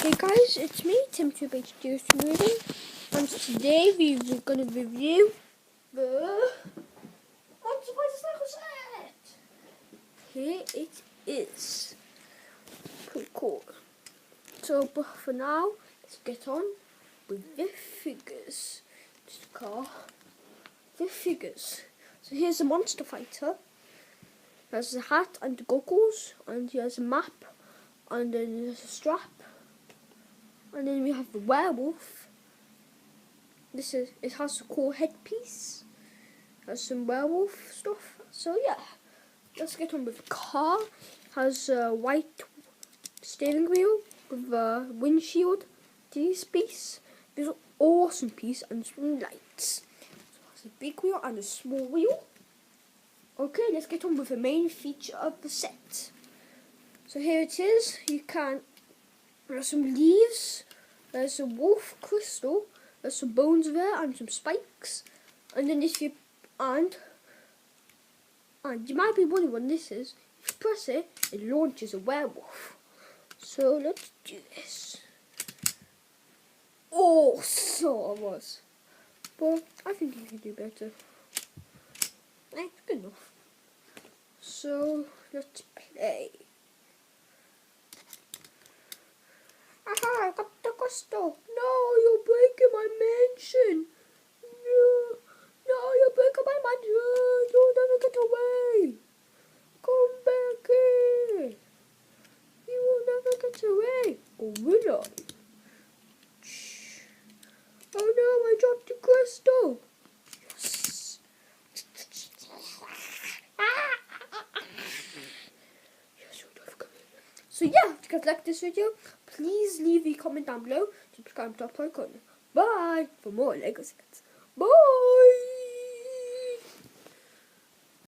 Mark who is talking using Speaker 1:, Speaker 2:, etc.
Speaker 1: Hey guys, it's me, Tim2HDS, and today we're going to review the set. Here it is. Pretty cool. So, but for now, let's get on with the figures. Just car. The figures. So here's a monster fighter. There's the hat and the goggles, and here's a map, and then there's a strap. And then we have the werewolf. It has a cool headpiece. Has some werewolf stuff. So yeah, let's get on with the car. Has a white steering wheel with a windshield. This piece is an awesome piece and some lights. So it has a big wheel and a small wheel. Okay, let's get on with the main feature of the set. So here it is. There's some leaves, there's a wolf crystal, there's some bones there and some spikes. And then you might be wondering what this is. If you press it, it launches a werewolf. So let's do this. Oh, so I was. But I think you can do better. It's good enough. So let's play. Aha, I got the crystal. No, you're breaking my mansion. No, you're breaking my mansion. You'll never get away. Come back here. You will never get away. Or will I? Shh. Oh no, I dropped the crystal. Yes. So yeah, if you guys like this video, please leave a comment down below, subscribe to our icon. Bye for more Lego sets. Bye.